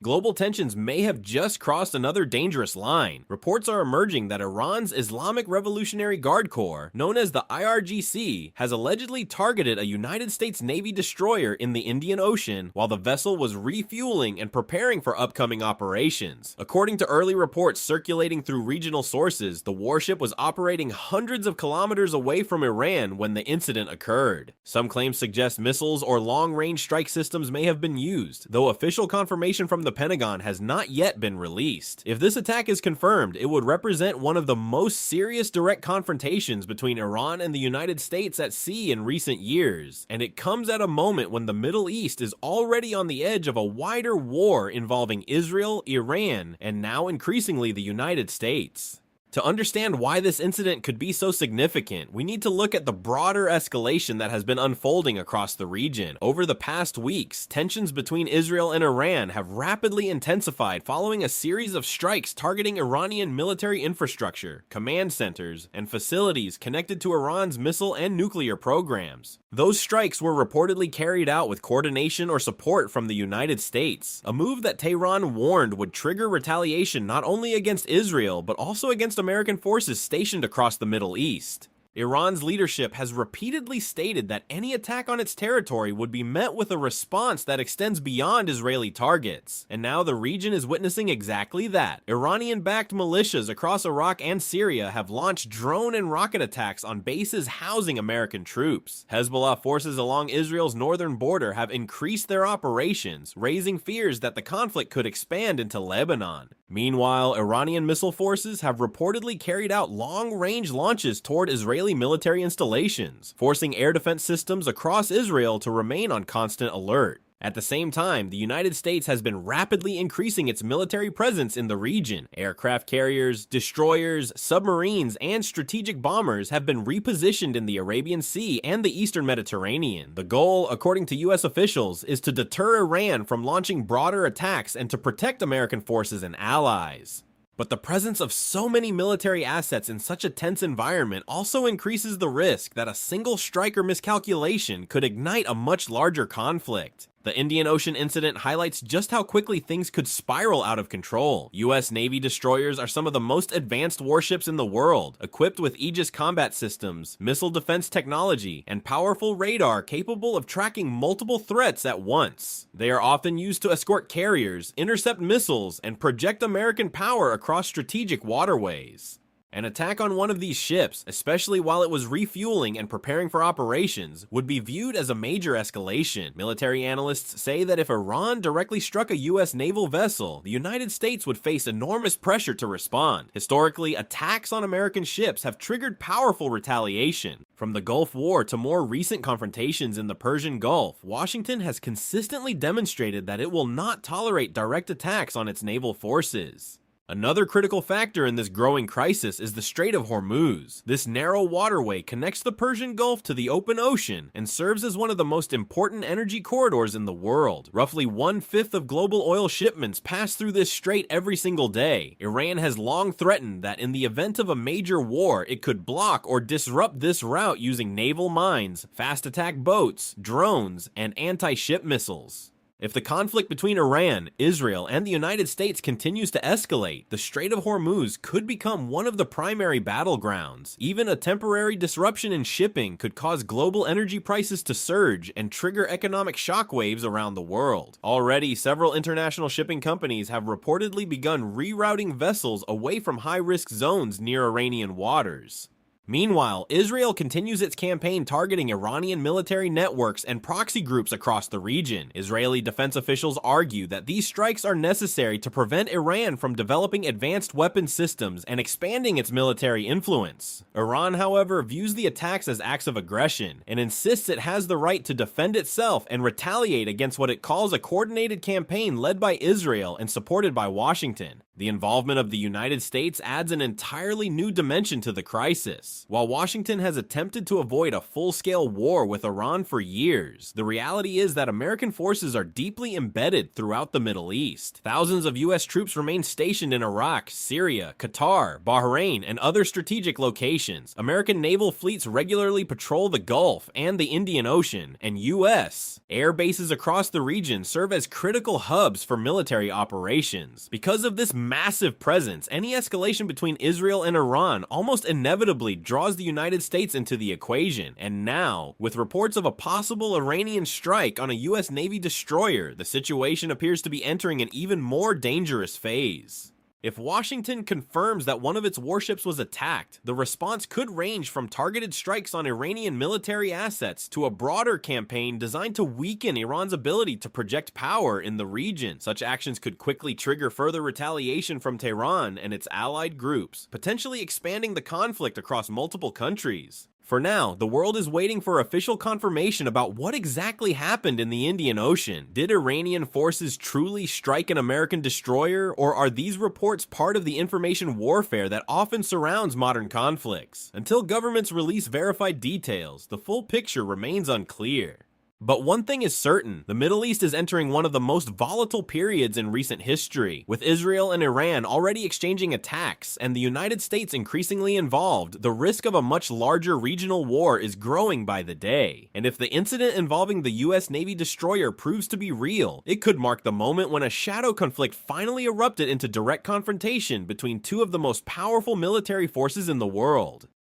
Global tensions may have just crossed another dangerous line. Reports are emerging that Iran's Islamic Revolutionary Guard Corps, known as the IRGC, has allegedly targeted a United States Navy destroyer in the Indian Ocean while the vessel was refueling and preparing for upcoming operations. According to early reports circulating through regional sources, the warship was operating hundreds of kilometers away from Iran when the incident occurred. Some claims suggest missiles or long-range strike systems may have been used, though official confirmation from the Pentagon has not yet been released. If this attack is confirmed, it would represent one of the most serious direct confrontations between Iran and the United States at sea in recent years, and it comes at a moment when the Middle East is already on the edge of a wider war involving Israel, Iran, and now increasingly the United States. To understand why this incident could be so significant, we need to look at the broader escalation that has been unfolding across the region. Over the past weeks, tensions between Israel and Iran have rapidly intensified following a series of strikes targeting Iranian military infrastructure, command centers, and facilities connected to Iran's missile and nuclear programs. Those strikes were reportedly carried out with coordination or support from the United States, a move that Tehran warned would trigger retaliation not only against Israel, but also against American forces stationed across the Middle East. Iran's leadership has repeatedly stated that any attack on its territory would be met with a response that extends beyond Israeli targets, and now the region is witnessing exactly that. Iranian-backed militias across Iraq and Syria have launched drone and rocket attacks on bases housing American troops. Hezbollah forces along Israel's northern border have increased their operations, raising fears that the conflict could expand into Lebanon. Meanwhile, Iranian missile forces have reportedly carried out long-range launches toward Israeli military installations, forcing air defense systems across Israel to remain on constant alert. At the same time, the United States has been rapidly increasing its military presence in the region. Aircraft carriers, destroyers, submarines, and strategic bombers have been repositioned in the Arabian Sea and the Eastern Mediterranean. The goal, according to U.S. officials, is to deter Iran from launching broader attacks and to protect American forces and allies. But the presence of so many military assets in such a tense environment also increases the risk that a single strike or miscalculation could ignite a much larger conflict. The Indian Ocean incident highlights just how quickly things could spiral out of control. U.S. Navy destroyers are some of the most advanced warships in the world, equipped with Aegis combat systems, missile defense technology, and powerful radar capable of tracking multiple threats at once. They are often used to escort carriers, intercept missiles, and project American power across strategic waterways. An attack on one of these ships, especially while it was refueling and preparing for operations, would be viewed as a major escalation. Military analysts say that if Iran directly struck a U.S. naval vessel, the United States would face enormous pressure to respond. Historically, attacks on American ships have triggered powerful retaliation. From the Gulf War to more recent confrontations in the Persian Gulf, Washington has consistently demonstrated that it will not tolerate direct attacks on its naval forces. Another critical factor in this growing crisis is the Strait of Hormuz. This narrow waterway connects the Persian Gulf to the open ocean and serves as one of the most important energy corridors in the world. Roughly 1/5 of global oil shipments pass through this strait every single day. Iran has long threatened that in the event of a major war, it could block or disrupt this route using naval mines, fast attack boats, drones, and anti-ship missiles. If the conflict between Iran, Israel, and the United States continues to escalate, the Strait of Hormuz could become one of the primary battlegrounds. Even a temporary disruption in shipping could cause global energy prices to surge and trigger economic shockwaves around the world. Already, several international shipping companies have reportedly begun rerouting vessels away from high-risk zones near Iranian waters. Meanwhile, Israel continues its campaign targeting Iranian military networks and proxy groups across the region. Israeli defense officials argue that these strikes are necessary to prevent Iran from developing advanced weapon systems and expanding its military influence. Iran, however, views the attacks as acts of aggression and insists it has the right to defend itself and retaliate against what it calls a coordinated campaign led by Israel and supported by Washington. The involvement of the United States adds an entirely new dimension to the crisis. US. While Washington has attempted to avoid a full-scale war with Iran for years, the reality is that American forces are deeply embedded throughout the Middle East. Thousands of US troops remain stationed in Iraq, Syria, Qatar, Bahrain, and other strategic locations. American naval fleets regularly patrol the Gulf and the Indian Ocean, and US air bases across the region serve as critical hubs for military operations. Because of this massive presence, any escalation between Israel and Iran almost inevitably draws the United States into the equation, and now, with reports of a possible Iranian strike on a US Navy destroyer, the situation appears to be entering an even more dangerous phase. If Washington confirms that one of its warships was attacked, the response could range from targeted strikes on Iranian military assets to a broader campaign designed to weaken Iran's ability to project power in the region. Such actions could quickly trigger further retaliation from Tehran and its allied groups, potentially expanding the conflict across multiple countries. For now, the world is waiting for official confirmation about what exactly happened in the Indian Ocean. Did Iranian forces truly strike an American destroyer, or are these reports part of the information warfare that often surrounds modern conflicts? Until governments release verified details, the full picture remains unclear. But one thing is certain, the Middle East is entering one of the most volatile periods in recent history. With Israel and Iran already exchanging attacks, and the United States increasingly involved, the risk of a much larger regional war is growing by the day. And if the incident involving the US Navy destroyer proves to be real, it could mark the moment when a shadow conflict finally erupted into direct confrontation between two of the most powerful military forces in the world.